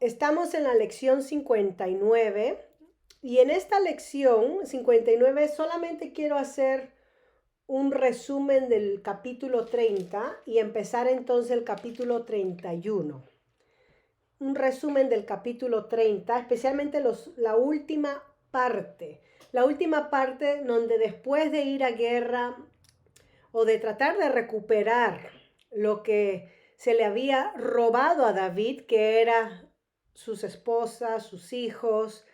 Estamos en la lección 59 y en esta lección 59 solamente quiero hacer un resumen del capítulo 30 y empezar entonces el capítulo 31. Un resumen del capítulo 30, especialmente la última parte. La última parte donde después de ir a guerra o de tratar de recuperar lo que se le había robado a David, que era sus esposas, sus hijos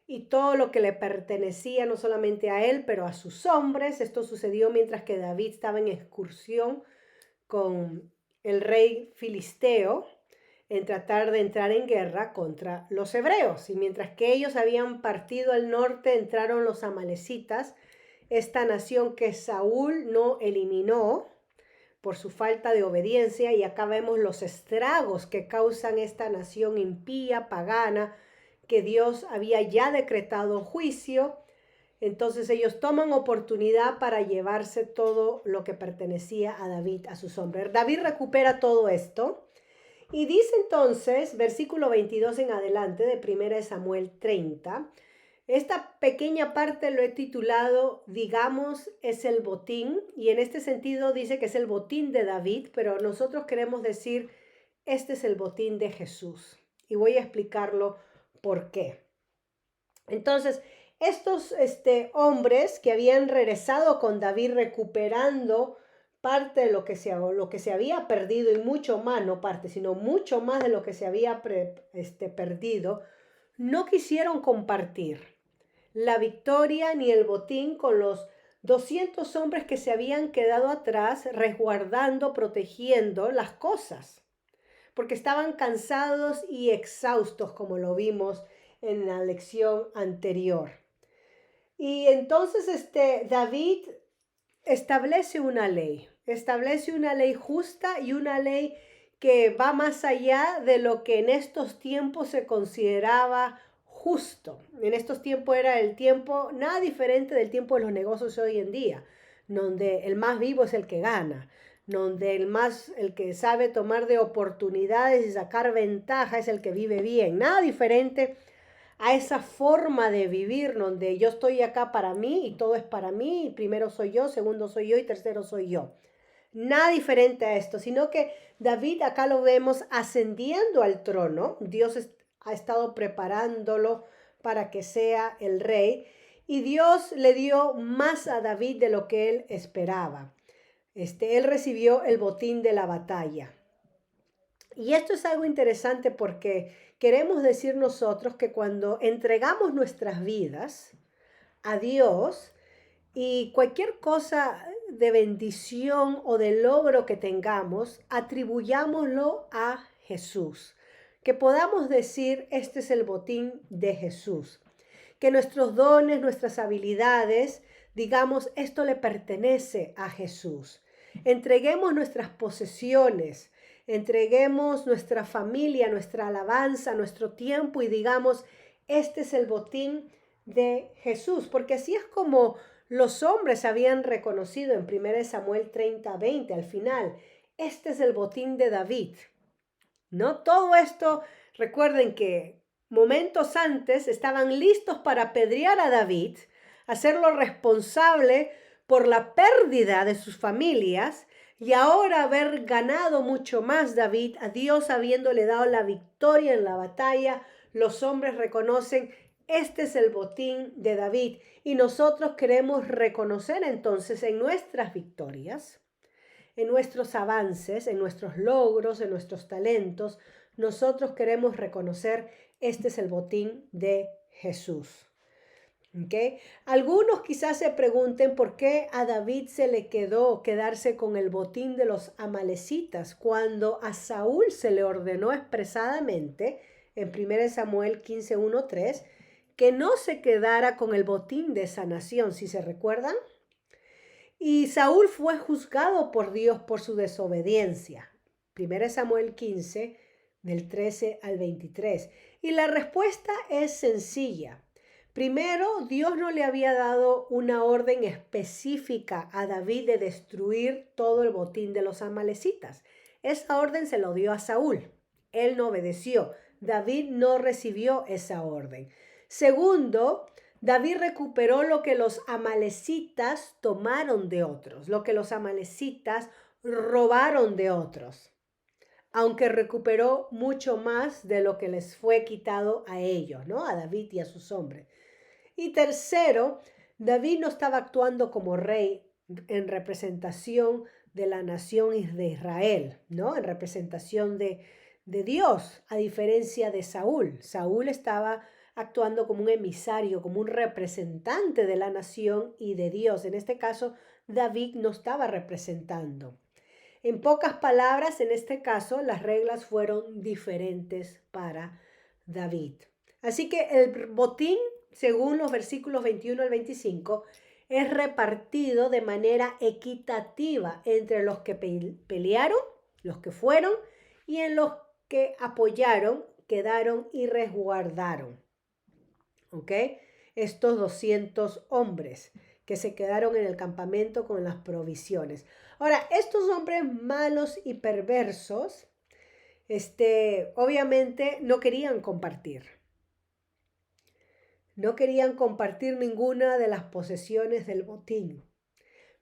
y todo lo que le pertenecía no solamente a él, pero a sus hombres. Esto sucedió mientras que David estaba en excursión con el rey filisteo en tratar de entrar en guerra contra los hebreos. Y mientras que ellos habían partido al norte, entraron los amalecitas, esta nación que Saúl no eliminó por su falta de obediencia, y acá vemos los estragos que causan esta nación impía, pagana, que Dios había ya decretado juicio. Entonces ellos toman oportunidad para llevarse todo lo que pertenecía a David, a sus hombres. David recupera todo esto y dice entonces, versículo 22 en adelante de 1 Samuel 30, esta pequeña parte lo he titulado, digamos, es el botín, y en este sentido dice que es el botín de David, pero nosotros queremos decir, este es el botín de Jesús. Y voy a explicarlo por qué. Entonces, estos hombres que habían regresado con David recuperando parte de lo que se había perdido, y mucho más, no parte, sino mucho más de lo que se había perdido, no quisieron compartir la victoria ni el botín con los 200 hombres que se habían quedado atrás resguardando, protegiendo las cosas, porque estaban cansados y exhaustos, como lo vimos en la lección anterior. Y entonces David establece una ley justa y una ley que va más allá de lo que en estos tiempos se consideraba justo. En estos tiempos era el tiempo nada diferente del tiempo de los negocios hoy en día, donde el más vivo es el que gana, donde el que sabe tomar de oportunidades y sacar ventaja es el que vive bien. Nada diferente a esa forma de vivir donde yo estoy acá para mí y todo es para mí, y primero soy yo, segundo soy yo y tercero soy yo. Nada diferente a esto, sino que David acá lo vemos ascendiendo al trono. Dios ha estado preparándolo para que sea el rey, y Dios le dio más a David de lo que él esperaba. Él recibió el botín de la batalla. Y esto es algo interesante porque queremos decir nosotros que cuando entregamos nuestras vidas a Dios, y cualquier cosa de bendición o de logro que tengamos, atribuyámoslo a Jesús. Que podamos decir, este es el botín de Jesús. Que nuestros dones, nuestras habilidades, digamos, esto le pertenece a Jesús. Entreguemos nuestras posesiones, entreguemos nuestra familia, nuestra alabanza, nuestro tiempo, y digamos, este es el botín de Jesús, porque así es como los hombres habían reconocido en 1 Samuel 30:20 al final, este es el botín de David. ¿No? Todo esto, recuerden que momentos antes estaban listos para apedrear a David, hacerlo responsable por la pérdida de sus familias, y ahora haber ganado mucho más David, a Dios habiéndole dado la victoria en la batalla, los hombres reconocen, este es el botín de David, y nosotros queremos reconocer entonces en nuestras victorias, en nuestros avances, en nuestros logros, en nuestros talentos, nosotros queremos reconocer, este es el botín de Jesús. ¿Okay? Algunos quizás se pregunten por qué a David se le quedó quedarse con el botín de los amalecitas cuando a Saúl se le ordenó expresadamente en 1 Samuel 15:1-3 que no se quedara con el botín de esa nación, ¿sí se recuerdan? Y Saúl fue juzgado por Dios por su desobediencia. 1 Samuel 15, del 13 al 23. Y la respuesta es sencilla. Primero, Dios no le había dado una orden específica a David de destruir todo el botín de los amalecitas. Esa orden se lo dio a Saúl. Él no obedeció. David no recibió esa orden. Segundo, David recuperó lo que los amalecitas tomaron de otros, lo que los amalecitas robaron de otros, aunque recuperó mucho más de lo que les fue quitado a ellos, ¿no? A David y a sus hombres. Y tercero, David no estaba actuando como rey en representación de la nación de Israel, ¿no? En representación de Dios, a diferencia de Saúl. Saúl estaba actuando como un emisario, como un representante de la nación y de Dios. En este caso, David no estaba representando. En pocas palabras, en este caso, las reglas fueron diferentes para David. Así que el botín, según los versículos 21 al 25, es repartido de manera equitativa entre los que pelearon, los que fueron, y en los que apoyaron, quedaron y resguardaron. ¿Ok? Estos 200 hombres que se quedaron en el campamento con las provisiones. Ahora, estos hombres malos y perversos, obviamente no querían compartir. No querían compartir ninguna de las posesiones del botín.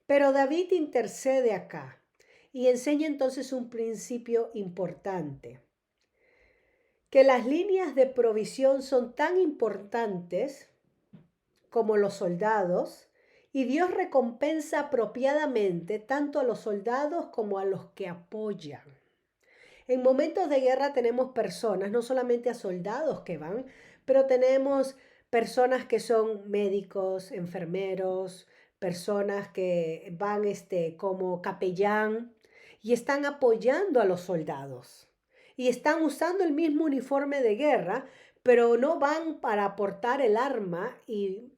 Pero David intercede acá y enseña entonces un principio importante. Que las líneas de provisión son tan importantes como los soldados, y Dios recompensa apropiadamente tanto a los soldados como a los que apoyan. En momentos de guerra tenemos personas, no solamente a soldados que van, pero tenemos personas que son médicos, enfermeros, personas que van como capellán y están apoyando a los soldados. Y están usando el mismo uniforme de guerra, pero no van para portar el arma y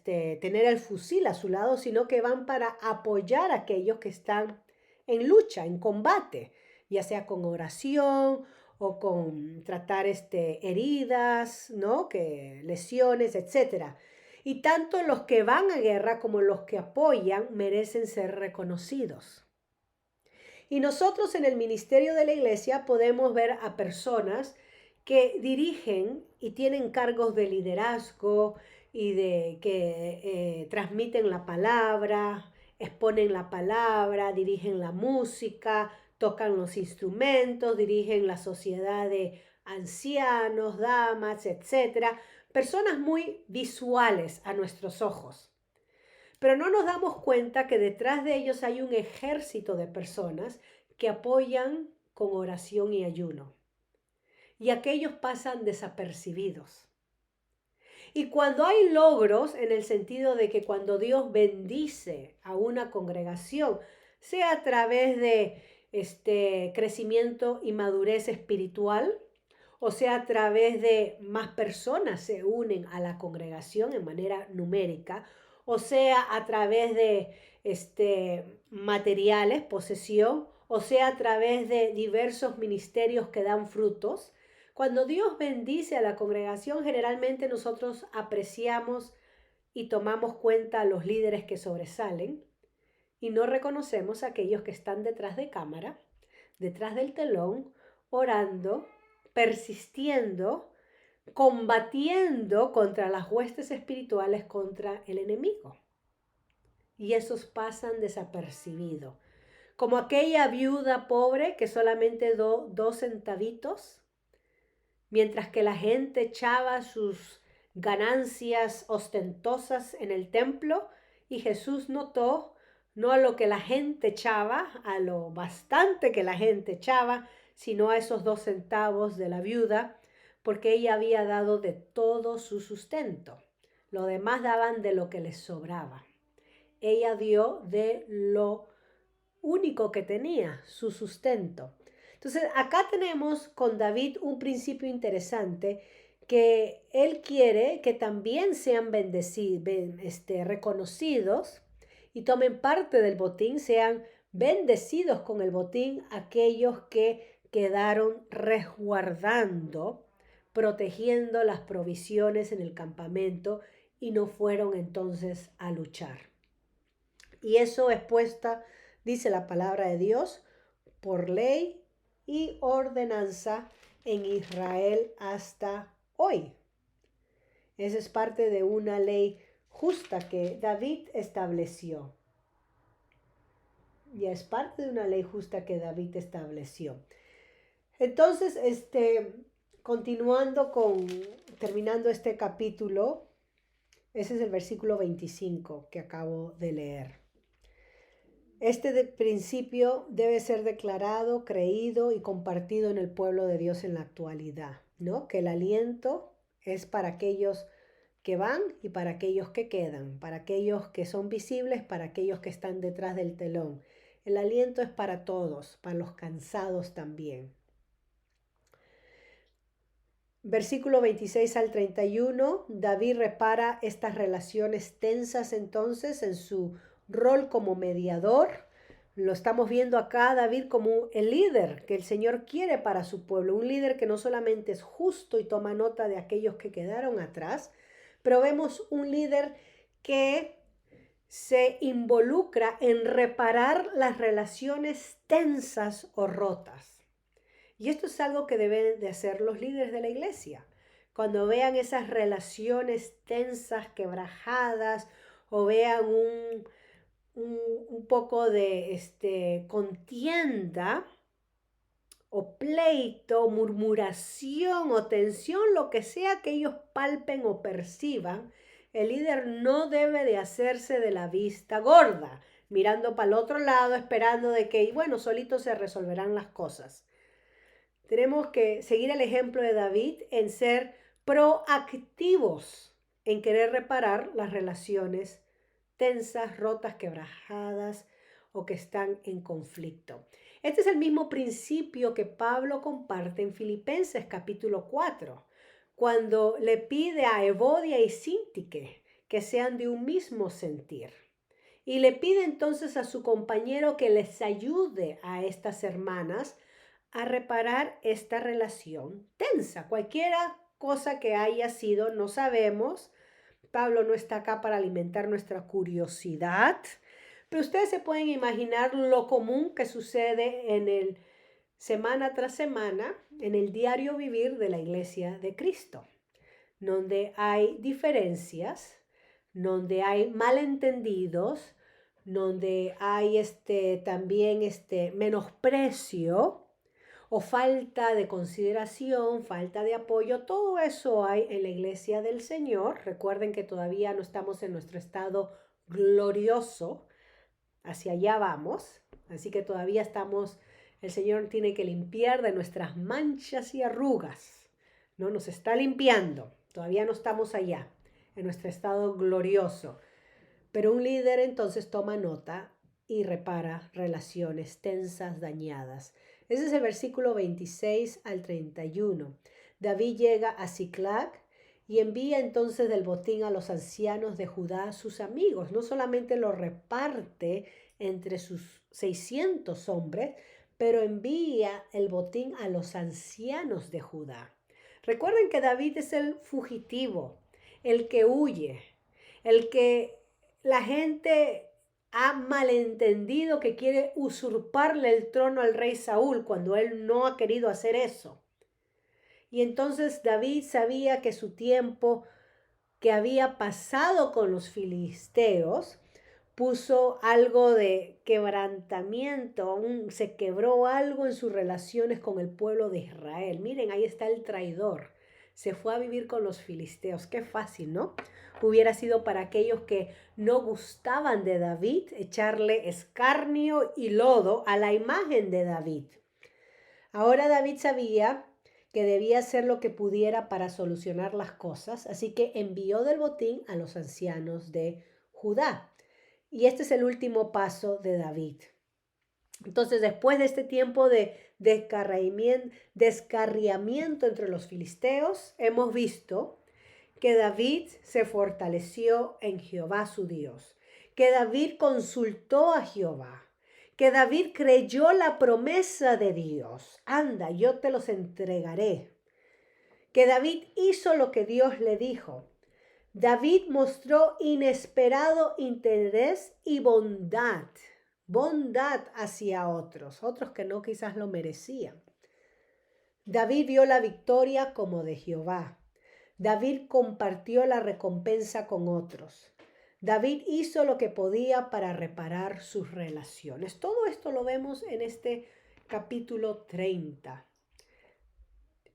tener el fusil a su lado, sino que van para apoyar a aquellos que están en lucha, en combate, ya sea con oración o con tratar heridas, ¿no? Lesiones, etc. Y tanto los que van a guerra como los que apoyan merecen ser reconocidos. Y nosotros en el ministerio de la iglesia podemos ver a personas que dirigen y tienen cargos de liderazgo y que transmiten la palabra, exponen la palabra, dirigen la música, tocan los instrumentos, dirigen la sociedad de ancianos, damas, etc. Personas muy visuales a nuestros ojos. Pero no nos damos cuenta que detrás de ellos hay un ejército de personas que apoyan con oración y ayuno. Y aquellos pasan desapercibidos. Y cuando hay logros, en el sentido de que cuando Dios bendice a una congregación, sea a través de crecimiento y madurez espiritual, o sea a través de más personas se unen a la congregación en manera numérica, o sea a través de materiales, posesión, o sea a través de diversos ministerios que dan frutos. Cuando Dios bendice a la congregación, generalmente nosotros apreciamos y tomamos cuenta a los líderes que sobresalen y no reconocemos a aquellos que están detrás de cámara, detrás del telón, orando, persistiendo, combatiendo contra las huestes espirituales, contra el enemigo. Y esos pasan desapercibidos. Como aquella viuda pobre que solamente dio 2 centavitos, mientras que la gente echaba sus ganancias ostentosas en el templo, y Jesús notó no a lo que la gente echaba, a lo bastante que la gente echaba, sino a esos 2 centavos de la viuda, porque ella había dado de todo su sustento. Lo demás daban de lo que les sobraba. Ella dio de lo único que tenía, su sustento. Entonces, acá tenemos con David un principio interesante, que él quiere que también sean bendecidos, reconocidos y tomen parte del botín, sean bendecidos con el botín aquellos que quedaron resguardando, protegiendo las provisiones en el campamento y no fueron entonces a luchar. Y eso es puesta, dice la palabra de Dios, por ley y ordenanza en Israel hasta hoy. Esa es parte de una ley justa que David estableció. Ya es parte de una ley justa que David estableció. Entonces, terminando este capítulo, ese es el versículo 25 que acabo de leer. Este principio debe ser declarado, creído y compartido en el pueblo de Dios en la actualidad, ¿no? Que el aliento es para aquellos que van y para aquellos que quedan, para aquellos que son visibles, para aquellos que están detrás del telón. El aliento es para todos, para los cansados también. Versículo 26 al 31, David repara estas relaciones tensas entonces en su rol como mediador. Lo estamos viendo acá, David, como el líder que el Señor quiere para su pueblo, un líder que no solamente es justo y toma nota de aquellos que quedaron atrás, pero vemos un líder que se involucra en reparar las relaciones tensas o rotas. Y esto es algo que deben de hacer los líderes de la iglesia. Cuando vean esas relaciones tensas, quebrajadas, o vean un poco de contienda, o pleito, murmuración o tensión, lo que sea que ellos palpen o perciban, el líder no debe de hacerse de la vista gorda, mirando para el otro lado, esperando de que, bueno, solitos se resolverán las cosas. Tenemos que seguir el ejemplo de David en ser proactivos en querer reparar las relaciones tensas, rotas, quebrajadas o que están en conflicto. Este es el mismo principio que Pablo comparte en Filipenses capítulo 4, cuando le pide a Evodia y Síntique que sean de un mismo sentir. Y le pide entonces a su compañero que les ayude a estas hermanas a reparar esta relación tensa. Cualquiera cosa que haya sido, no sabemos. Pablo no está acá para alimentar nuestra curiosidad, pero ustedes se pueden imaginar lo común que sucede en el semana tras semana en el diario vivir de la Iglesia de Cristo, donde hay diferencias, donde hay malentendidos, donde hay también menosprecio o falta de consideración, falta de apoyo. Todo eso hay en la iglesia del Señor. Recuerden que todavía no estamos en nuestro estado glorioso, hacia allá vamos, así que todavía estamos, el Señor tiene que limpiar de nuestras manchas y arrugas, ¿no? Nos está limpiando, todavía no estamos allá, en nuestro estado glorioso, pero un líder entonces toma nota y repara relaciones tensas, dañadas. Ese es el versículo 26 al 31. David llega a Ziklag y envía entonces del botín a los ancianos de Judá, sus amigos. No solamente lo reparte entre sus 600 hombres, pero envía el botín a los ancianos de Judá. Recuerden que David es el fugitivo, el que huye, el que la gente ha malentendido que quiere usurparle el trono al rey Saúl cuando él no ha querido hacer eso. Y entonces David sabía que su tiempo que había pasado con los filisteos puso algo de quebrantamiento, se quebró algo en sus relaciones con el pueblo de Israel. Miren, ahí está el traidor. Se fue a vivir con los filisteos. Qué fácil, ¿no? Hubiera sido para aquellos que no gustaban de David echarle escarnio y lodo a la imagen de David. Ahora David sabía que debía hacer lo que pudiera para solucionar las cosas, así que envió del botín a los ancianos de Judá. Y este es el último paso de David. Entonces, después de este tiempo de descarriamiento entre los filisteos, hemos visto que David se fortaleció en Jehová su Dios, que David consultó a Jehová, que David creyó la promesa de Dios. Anda, yo te los entregaré. Que David hizo lo que Dios le dijo. David mostró inesperado interés y bondad hacia otros que no quizás lo merecían. David vio la victoria como de Jehová. David compartió la recompensa con otros. David hizo lo que podía para reparar sus relaciones. Todo esto lo vemos en este capítulo 30.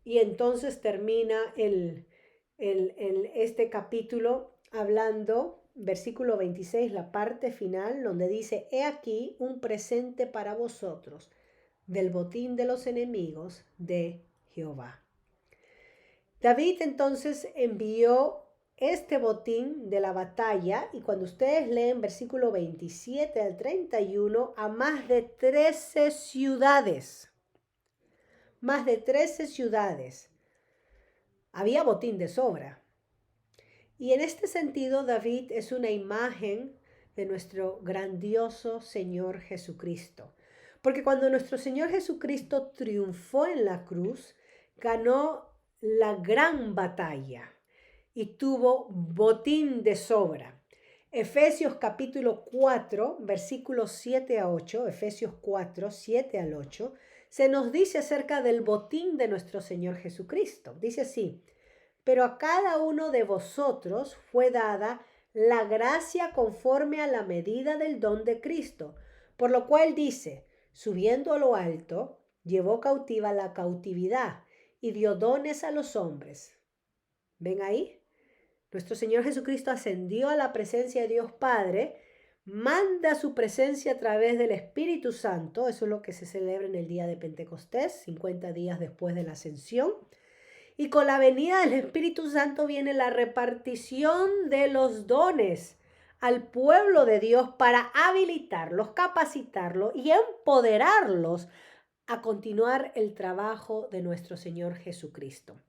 Y entonces termina este capítulo hablando, versículo 26, la parte final, donde dice: he aquí un presente para vosotros del botín de los enemigos de Jehová. David entonces envió este botín de la batalla, y cuando ustedes leen versículo 27 al 31, a más de 13 ciudades. Más de 13 ciudades. Había botín de sobra. Y en este sentido, David es una imagen de nuestro grandioso Señor Jesucristo. Porque cuando nuestro Señor Jesucristo triunfó en la cruz, ganó la gran batalla y tuvo botín de sobra. Efesios capítulo 4, versículos 7 a 8, Efesios 4, 7 al 8, se nos dice acerca del botín de nuestro Señor Jesucristo. Dice así: pero a cada uno de vosotros fue dada la gracia conforme a la medida del don de Cristo, por lo cual dice: subiendo a lo alto, llevó cautiva la cautividad y dio dones a los hombres. ¿Ven ahí? Nuestro Señor Jesucristo ascendió a la presencia de Dios Padre, manda su presencia a través del Espíritu Santo. Eso es lo que se celebra en el día de Pentecostés, 50 días después de la ascensión. Y con la venida del Espíritu Santo viene la repartición de los dones al pueblo de Dios para habilitarlos, capacitarlos y empoderarlos a continuar el trabajo de nuestro Señor Jesucristo.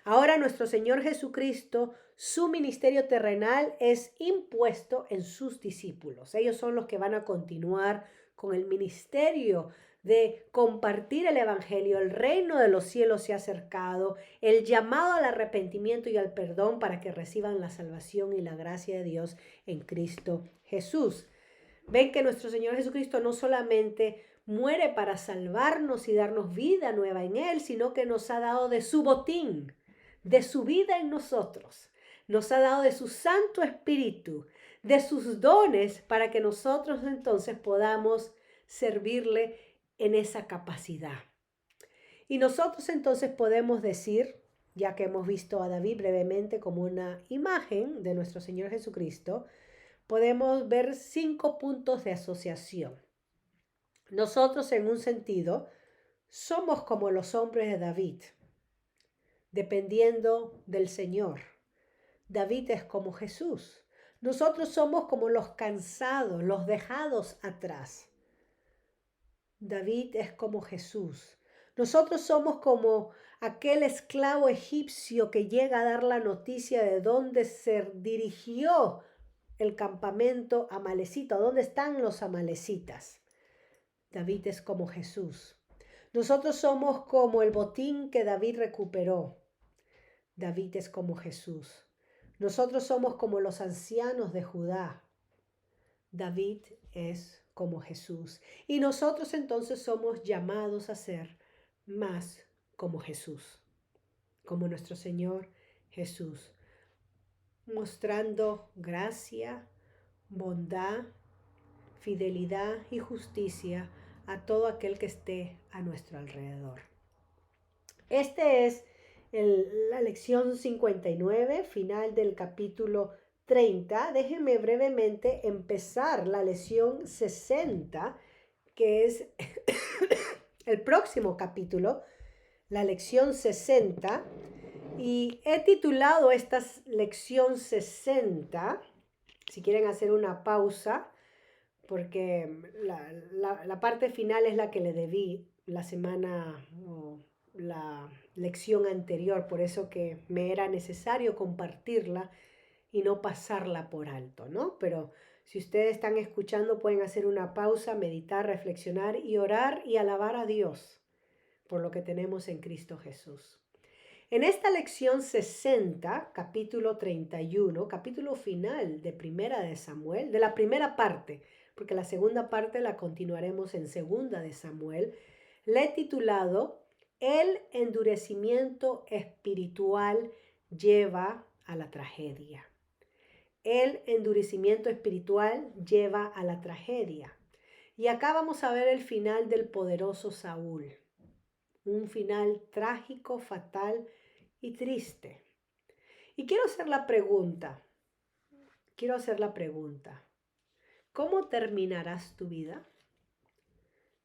Ahora nuestro Señor Jesucristo, su ministerio terrenal es impuesto en sus discípulos. Ellos son los que van a continuar con el ministerio de compartir el evangelio. El reino de los cielos se ha acercado, el llamado al arrepentimiento y al perdón para que reciban la salvación y la gracia de Dios en Cristo Jesús. Ven que nuestro Señor Jesucristo no solamente muere para salvarnos y darnos vida nueva en Él, sino que nos ha dado de su botín, de su vida en nosotros. Nos ha dado de su Santo Espíritu, de sus dones, para que nosotros entonces podamos servirle en esa capacidad. Y nosotros entonces podemos decir, ya que hemos visto a David brevemente como una imagen de nuestro Señor Jesucristo, podemos ver 5 puntos de asociación. Nosotros, en un sentido, somos como los hombres de David, dependiendo del Señor. David es como Jesús. Nosotros somos como los cansados, los dejados atrás. David es como Jesús. Nosotros somos como aquel esclavo egipcio que llega a dar la noticia de dónde se dirigió el campamento amalecita, dónde están los amalecitas. David es como Jesús. Nosotros somos como el botín que David recuperó. David es como Jesús. Nosotros somos como los ancianos de Judá. David es como Jesús. Y nosotros entonces somos llamados a ser más como Jesús, como nuestro Señor Jesús, mostrando gracia, bondad, fidelidad y justicia a todo aquel que esté a nuestro alrededor. Este es la lección 59, final del capítulo 30. Déjenme brevemente empezar la lección 60, que es el próximo capítulo, la lección 60. Y he titulado esta lección 60, si quieren hacer una pausa, porque la parte final es la que le debí la semana o la lección anterior, por eso que me era necesario compartirla y no pasarla por alto, ¿no? Pero si ustedes están escuchando, pueden hacer una pausa, meditar, reflexionar y orar y alabar a Dios por lo que tenemos en Cristo Jesús. En esta lección 60, capítulo 31, capítulo final de Primera de Samuel, de la primera parte, porque la segunda parte la continuaremos en Segunda de Samuel, la he titulado el endurecimiento espiritual lleva a la tragedia. El endurecimiento espiritual lleva a la tragedia. Y acá vamos a ver el final del poderoso Saúl. Un final trágico, fatal y triste. Y quiero hacer la pregunta. ¿Cómo terminarás tu vida?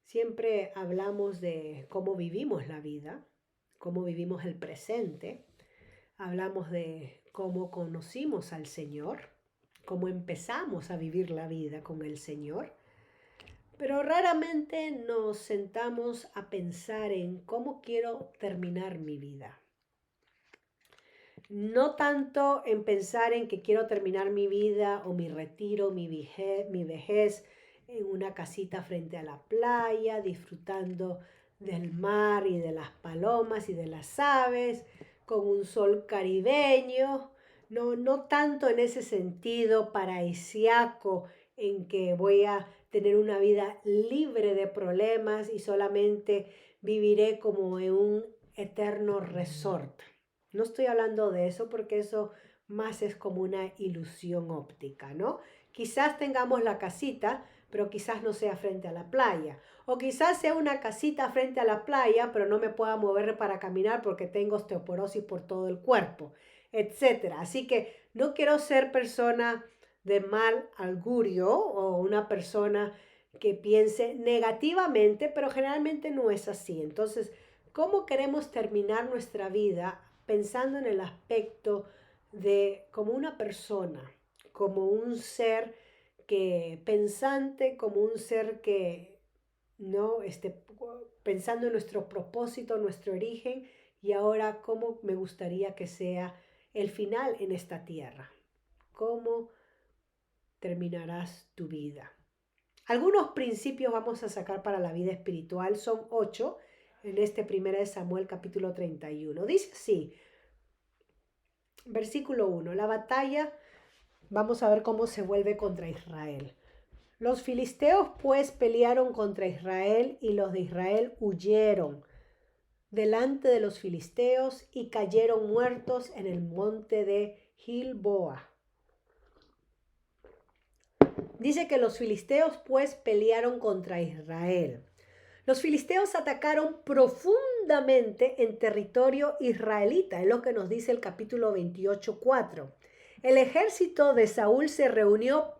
Siempre hablamos de cómo vivimos la vida, cómo vivimos el presente. Hablamos de cómo conocimos al Señor, cómo empezamos a vivir la vida con el Señor. Pero raramente nos sentamos a pensar en cómo quiero terminar mi vida. No tanto en pensar en que quiero terminar mi vida o mi retiro, mi vejez en una casita frente a la playa, disfrutando del mar y de las palomas y de las aves, con un sol caribeño. No tanto en ese sentido paradisíaco en que voy a tener una vida libre de problemas y solamente viviré como en un eterno resort. No estoy hablando de eso porque eso más es como una ilusión óptica, ¿no? Quizás tengamos la casita, pero quizás no sea frente a la playa. O quizás sea una casita frente a la playa, pero no me pueda mover para caminar porque tengo osteoporosis por todo el cuerpo, etcétera. Así que no quiero ser persona de mal augurio o una persona que piense negativamente, pero generalmente no es así. Entonces, ¿cómo queremos terminar nuestra vida pensando en el aspecto de como una persona, como un ser que pensante, como un ser que no pensando en nuestro propósito, nuestro origen y ahora cómo me gustaría que sea el final en esta tierra? ¿Cómo terminarás tu vida? Algunos principios vamos a sacar para la vida espiritual, son 8 en este 1 Samuel capítulo 31. Dice así, versículo 1, la batalla, vamos a ver cómo se vuelve contra Israel. Los filisteos pues pelearon contra Israel y los de Israel huyeron delante de los filisteos y cayeron muertos en el monte de Gilboa. Dice que los filisteos pues pelearon contra Israel. Los filisteos atacaron profundamente en territorio israelita, es lo que nos dice el capítulo 28:4. El ejército de Saúl se reunió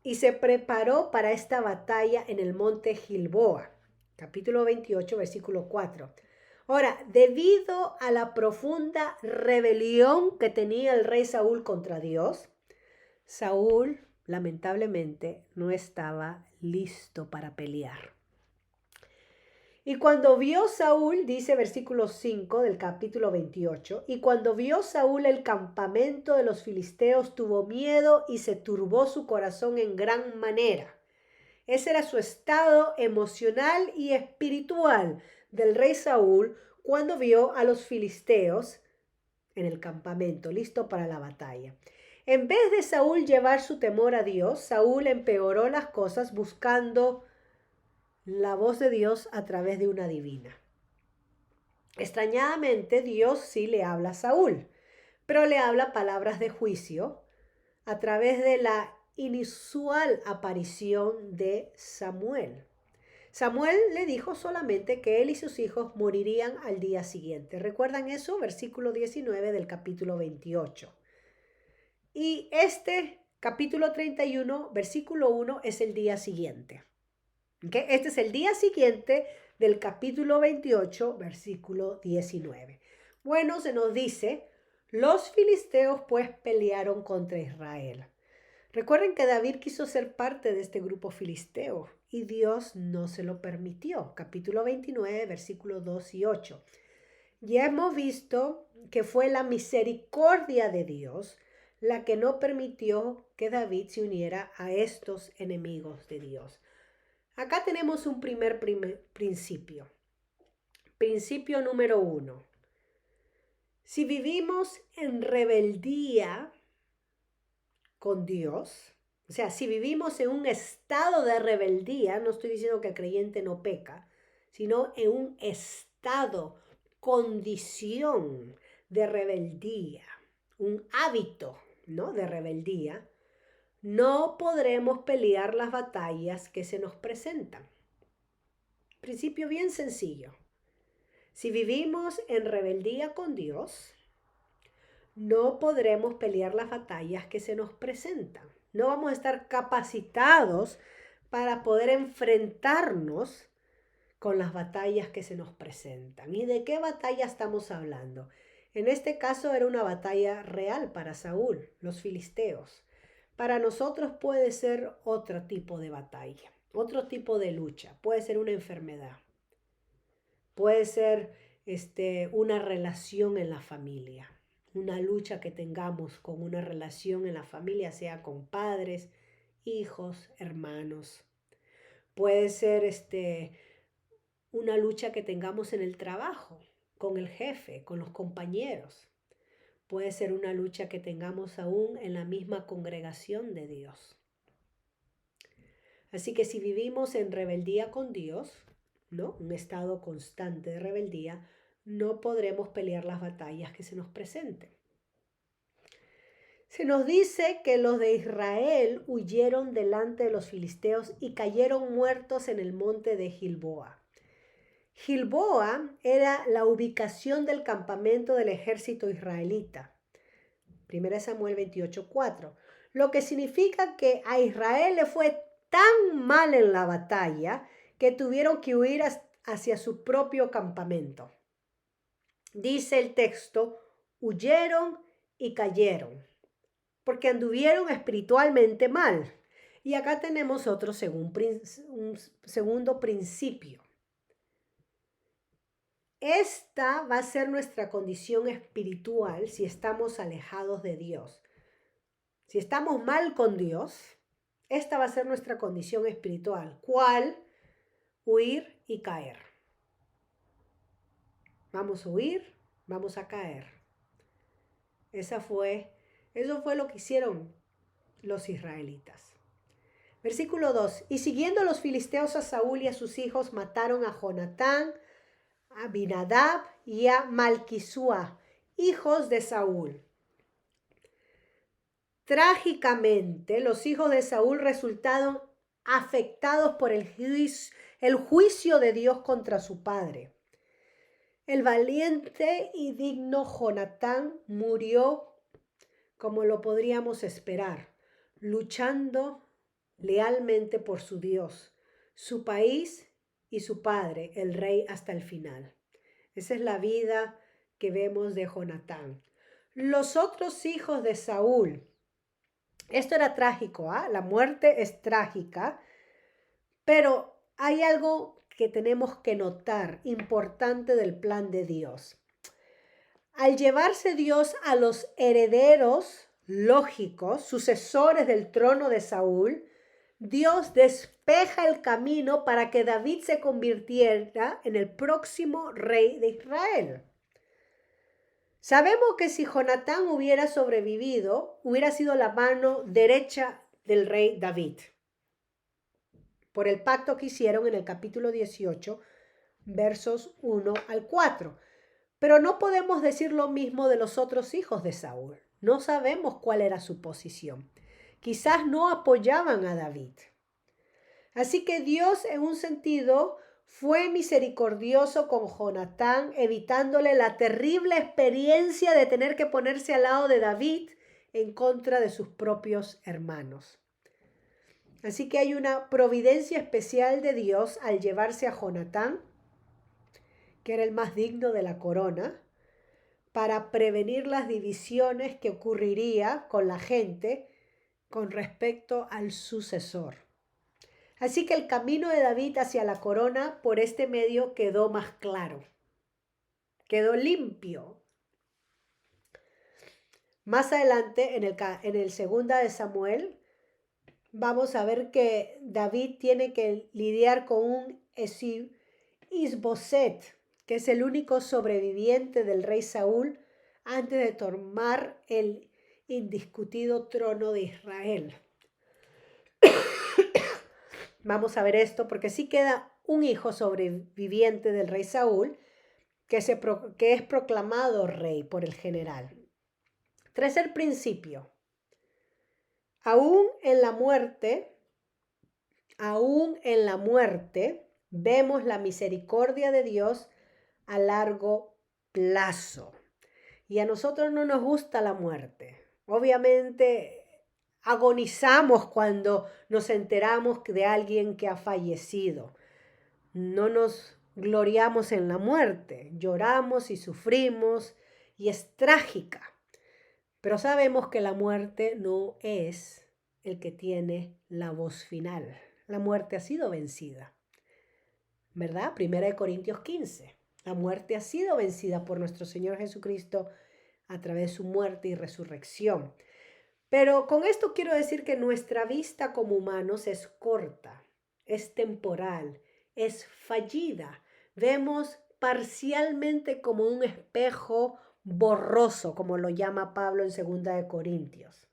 y se preparó para esta batalla en el monte Gilboa. Capítulo 28, versículo 4. Ahora, debido a la profunda rebelión que tenía el rey Saúl contra Dios, Saúl lamentablemente no estaba listo para pelear. Y cuando vio Saúl, dice versículo 5 del capítulo 28, y cuando vio Saúl el campamento de los filisteos, tuvo miedo y se turbó su corazón en gran manera. Ese era su estado emocional y espiritual del rey Saúl cuando vio a los filisteos en el campamento, listo para la batalla. En vez de Saúl llevar su temor a Dios, Saúl empeoró las cosas buscando la voz de Dios a través de una divina. Extrañadamente, Dios sí le habla a Saúl, pero le habla palabras de juicio a través de la inusual aparición de Samuel. Samuel le dijo solamente que él y sus hijos morirían al día siguiente. ¿Recuerdan eso? Versículo 19 del capítulo 28. Y este capítulo 31, versículo 1 es el día siguiente. ¿Okay? Este es el día siguiente del capítulo 28, versículo 19. Bueno, se nos dice, los filisteos pues pelearon contra Israel. Recuerden que David quiso ser parte de este grupo filisteo y Dios no se lo permitió. Capítulo 29, versículos 2 y 8. Ya hemos visto que fue la misericordia de Dios la que no permitió que David se uniera a estos enemigos de Dios. Acá tenemos un primer principio. Principio número 1. Si vivimos en rebeldía con Dios, o sea, si vivimos en un estado de rebeldía, no estoy diciendo que el creyente no peca, sino en un estado estado, condición de rebeldía, un hábito, ¿no?, de rebeldía, no podremos pelear las batallas que se nos presentan. Principio bien sencillo. Si vivimos en rebeldía con Dios, no podremos pelear las batallas que se nos presentan. No vamos a estar capacitados para poder enfrentarnos con las batallas que se nos presentan. ¿Y de qué batalla estamos hablando? En este caso era una batalla real para Saúl, los filisteos. Para nosotros puede ser otro tipo de batalla, otro tipo de lucha. Puede ser una enfermedad, puede ser una relación en la familia, una lucha que tengamos con una relación en la familia, sea con padres, hijos, hermanos. Puede ser una lucha que tengamos en el trabajo, con el jefe, con los compañeros. Puede ser una lucha que tengamos aún en la misma congregación de Dios. Así que si vivimos en rebeldía con Dios, ¿no?, un estado constante de rebeldía, no podremos pelear las batallas que se nos presenten. Se nos dice que los de Israel huyeron delante de los filisteos y cayeron muertos en el monte de Gilboa. Gilboa era la ubicación del campamento del ejército israelita. 1 Samuel 28:4. Lo que significa que a Israel le fue tan mal en la batalla que tuvieron que huir hacia su propio campamento. Dice el texto, huyeron y cayeron, porque anduvieron espiritualmente mal. Y acá tenemos un segundo principio. Esta va a ser nuestra condición espiritual si estamos alejados de Dios. Si estamos mal con Dios, esta va a ser nuestra condición espiritual. ¿Cuál? Huir y caer. Vamos a huir, vamos a caer. Eso fue lo que hicieron los israelitas. Versículo 2. Y siguiendo los filisteos a Saúl y a sus hijos, mataron a Jonatán, a Abinadab y a Malquisúa, hijos de Saúl. Trágicamente, los hijos de Saúl resultaron afectados por el juicio de Dios contra su padre. El valiente y digno Jonatán murió como lo podríamos esperar, luchando lealmente por su Dios, su país y su padre, el rey, hasta el final. Esa es la vida que vemos de Jonatán. Los otros hijos de Saúl, esto era trágico, la muerte es trágica, pero hay algo que tenemos que notar, importante del plan de Dios. Al llevarse Dios a los herederos lógicos, sucesores del trono de Saúl, Dios despeja el camino para que David se convirtiera en el próximo rey de Israel. Sabemos que si Jonatán hubiera sobrevivido, hubiera sido la mano derecha del rey David, por el pacto que hicieron en el capítulo 18, versos 1 al 4. Pero no podemos decir lo mismo de los otros hijos de Saúl. No sabemos cuál era su posición. Quizás no apoyaban a David. Así que Dios, en un sentido, fue misericordioso con Jonatán, evitándole la terrible experiencia de tener que ponerse al lado de David en contra de sus propios hermanos. Así que hay una providencia especial de Dios al llevarse a Jonatán, que era el más digno de la corona, para prevenir las divisiones que ocurriría con la gente con respecto al sucesor. Así que el camino de David hacia la corona por este medio quedó más claro, quedó limpio. Más adelante, en el 2 de Samuel, vamos a ver que David tiene que lidiar con un Isboset, que es el único sobreviviente del rey Saúl antes de tomar el indiscutido trono de Israel. Vamos a ver esto porque sí queda un hijo sobreviviente del rey Saúl, que es proclamado rey por el general. Tercer principio. Aún en la muerte, vemos la misericordia de Dios a largo plazo. Y a nosotros no nos gusta la muerte. Obviamente agonizamos cuando nos enteramos de alguien que ha fallecido. No nos gloriamos en la muerte, lloramos y sufrimos y es trágica. Pero sabemos que la muerte no es el que tiene la voz final. La muerte ha sido vencida, ¿verdad? 1 Corintios 15. La muerte ha sido vencida por nuestro Señor Jesucristo a través de su muerte y resurrección. Pero con esto quiero decir que nuestra vista como humanos es corta, es temporal, es fallida. Vemos parcialmente como un espejo borroso, como lo llama Pablo en 2 Corintios.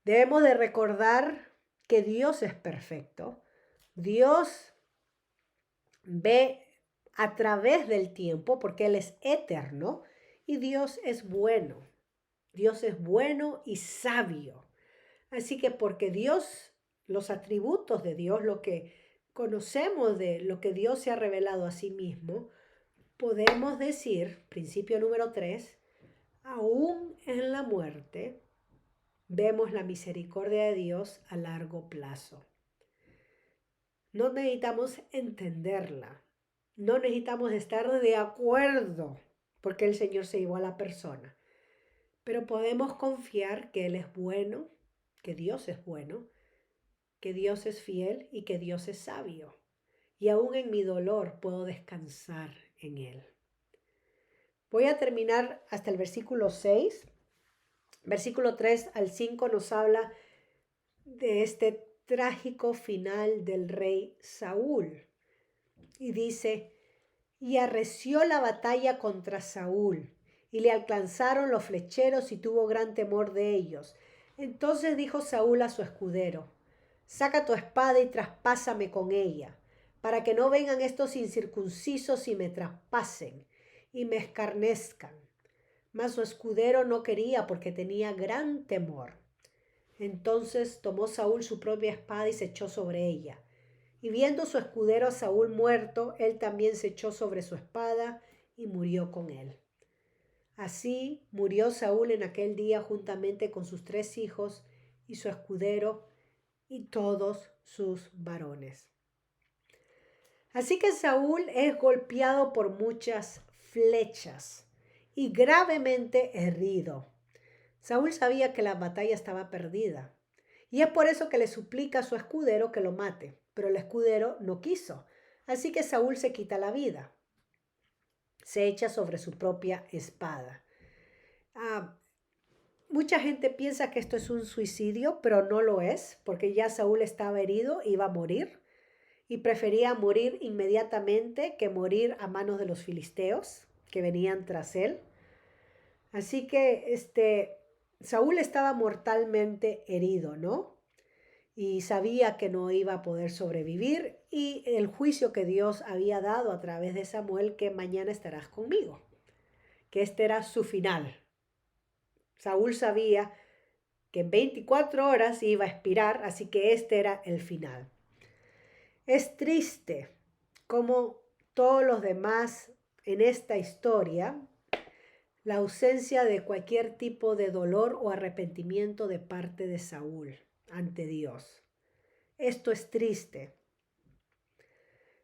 Debemos de recordar que Dios es perfecto. Dios ve a través del tiempo porque Él es eterno y Dios es bueno. Dios es bueno y sabio. Así que porque Dios, los atributos de Dios, lo que conocemos de lo que Dios se ha revelado a sí mismo, podemos decir, principio número 3, aún en la muerte vemos la misericordia de Dios a largo plazo. No necesitamos entenderla, no necesitamos estar de acuerdo porque el Señor se llevó a la persona. Pero podemos confiar que Él es bueno, que Dios es bueno, que Dios es fiel y que Dios es sabio. Y aún en mi dolor puedo descansar en Él. Voy a terminar hasta el versículo 6. Versículo 3 al 5 nos habla de este trágico final del rey Saúl. Y dice, y arreció la batalla contra Saúl. Y le alcanzaron los flecheros y tuvo gran temor de ellos. Entonces dijo Saúl a su escudero, saca tu espada y traspásame con ella, para que no vengan estos incircuncisos y me traspasen y me escarnezcan. Mas su escudero no quería porque tenía gran temor. Entonces tomó Saúl su propia espada y se echó sobre ella. Y viendo su escudero a Saúl muerto, él también se echó sobre su espada y murió con él. Así murió Saúl en aquel día juntamente con sus 3 hijos y su escudero y todos sus varones. Así que Saúl es golpeado por muchas flechas y gravemente herido. Saúl sabía que la batalla estaba perdida y es por eso que le suplica a su escudero que lo mate, pero el escudero no quiso. Así que Saúl se quita la vida. Se echa sobre su propia espada. Mucha gente piensa que esto es un suicidio, pero no lo es, porque ya Saúl estaba herido, iba a morir, y prefería morir inmediatamente que morir a manos de los filisteos que venían tras él. Así que Saúl estaba mortalmente herido, ¿no? Y sabía que no iba a poder sobrevivir, y el juicio que Dios había dado a través de Samuel, que mañana estarás conmigo, que este era su final. Saúl sabía que en 24 horas iba a expirar, así que este era el final. Es triste como todos los demás en esta historia, la ausencia de cualquier tipo de dolor o arrepentimiento de parte de Saúl ante Dios. Esto es triste.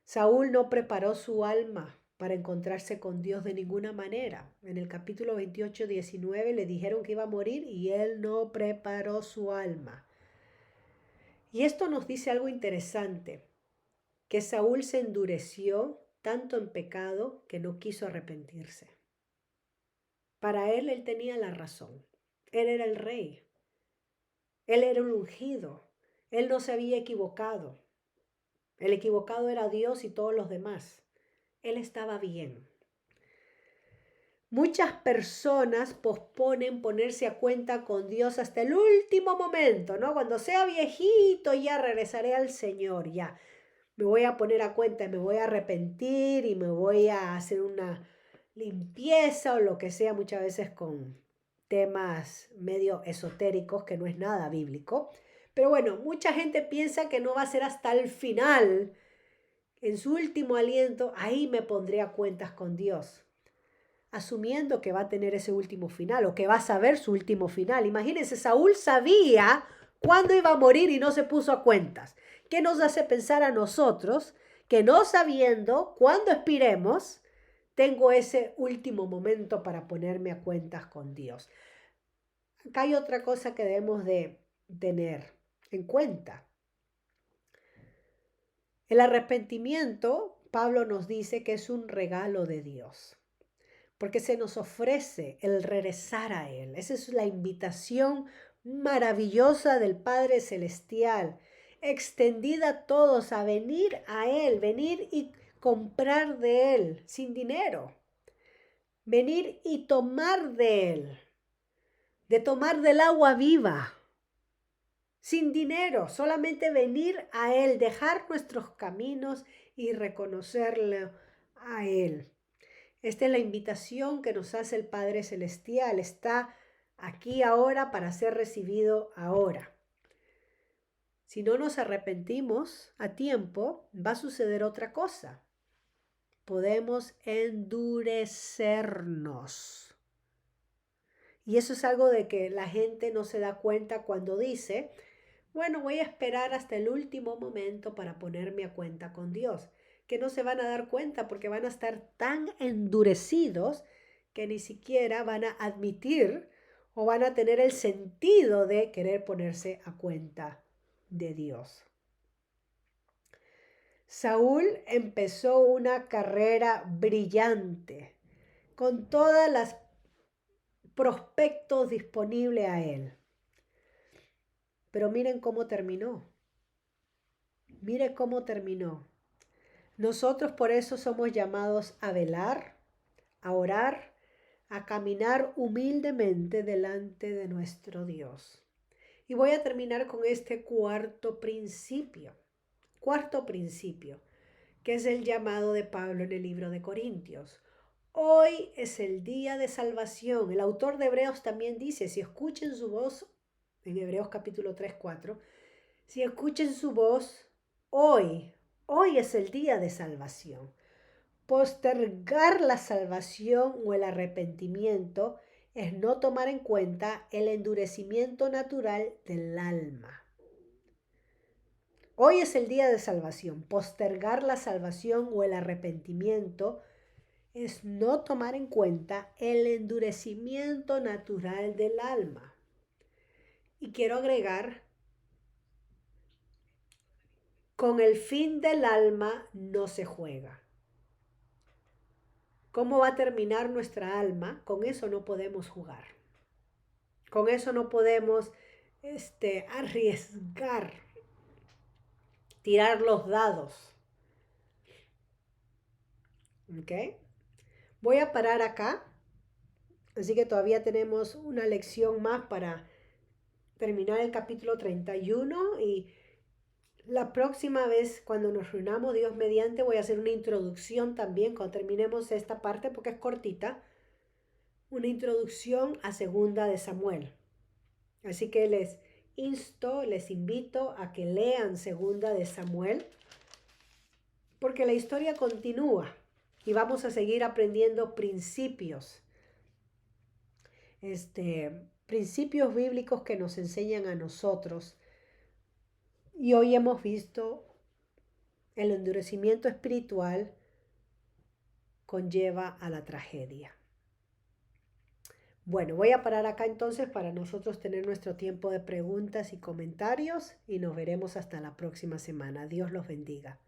Saúl no preparó su alma para encontrarse con Dios de ninguna manera. En el capítulo 28, 19 le dijeron que iba a morir y él no preparó su alma. Y esto nos dice algo interesante, que Saúl se endureció tanto en pecado que no quiso arrepentirse. Para él tenía la razón. Él era el rey. Él era el ungido. Él no se había equivocado. El equivocado era Dios y todos los demás. Él estaba bien. Muchas personas posponen ponerse a cuenta con Dios hasta el último momento, ¿no? Cuando sea viejito ya regresaré al Señor, ya. me voy a poner a cuenta y me voy a arrepentir y me voy a hacer una limpieza o lo que sea, muchas veces con temas medio esotéricos, que no es nada bíblico. Pero bueno, mucha gente piensa que no va a ser hasta el final, en su último aliento, ahí me pondré a cuentas con Dios, asumiendo que va a tener ese último final o que va a saber su último final. Imagínense, Saúl sabía cuándo iba a morir y no se puso a cuentas. ¿Qué nos hace pensar a nosotros que no sabiendo cuándo expiremos, tengo ese último momento para ponerme a cuentas con Dios? Acá hay otra cosa que debemos de tener en cuenta. El arrepentimiento, Pablo nos dice que es un regalo de Dios, porque se nos ofrece el regresar a Él. Esa es la invitación maravillosa del Padre Celestial, extendida a todos a venir a Él, venir y comprar de Él sin dinero, venir y tomar de Él, de tomar del agua viva, sin dinero, solamente venir a Él, dejar nuestros caminos y reconocerlo a Él. Esta es la invitación que nos hace el Padre Celestial. Está aquí ahora para ser recibido ahora. Si no nos arrepentimos a tiempo, va a suceder otra cosa. Podemos endurecernos. Y eso es algo de que la gente no se da cuenta cuando dice, bueno, voy a esperar hasta el último momento para ponerme a cuenta con Dios. Que no se van a dar cuenta porque van a estar tan endurecidos que ni siquiera van a admitir o van a tener el sentido de querer ponerse a cuenta de Dios. Saúl empezó una carrera brillante con todos los prospectos disponibles a él. Pero miren cómo terminó. Miren cómo terminó. Nosotros por eso somos llamados a velar, a orar, a caminar humildemente delante de nuestro Dios. Y voy a terminar con este cuarto principio, que es el llamado de Pablo en el libro de Corintios. Hoy es el día de salvación. El autor de Hebreos también dice, si escuchen su voz, en Hebreos capítulo 3, 4, si escuchen su voz, hoy es el día de salvación. Postergar la salvación o el arrepentimiento es no tomar en cuenta el endurecimiento natural del alma. Hoy es el día de salvación. Postergar la salvación o el arrepentimiento es no tomar en cuenta el endurecimiento natural del alma. Y quiero agregar, con el fin del alma no se juega. ¿Cómo va a terminar nuestra alma? Con eso no podemos jugar. Con eso no podemos arriesgar, tirar los dados. ¿Ok? Voy a parar acá. Así que todavía tenemos una lección más para terminar el capítulo 31 y la próxima vez cuando nos reunamos, Dios mediante, voy a hacer una introducción también cuando terminemos esta parte porque es cortita, una introducción a Segunda de Samuel. Así que les invito a que lean Segunda de Samuel porque la historia continúa y vamos a seguir aprendiendo principios bíblicos que nos enseñan a nosotros. Y hoy hemos visto el endurecimiento espiritual conlleva a la tragedia. Bueno, voy a parar acá entonces para nosotros tener nuestro tiempo de preguntas y comentarios y nos veremos hasta la próxima semana. Dios los bendiga.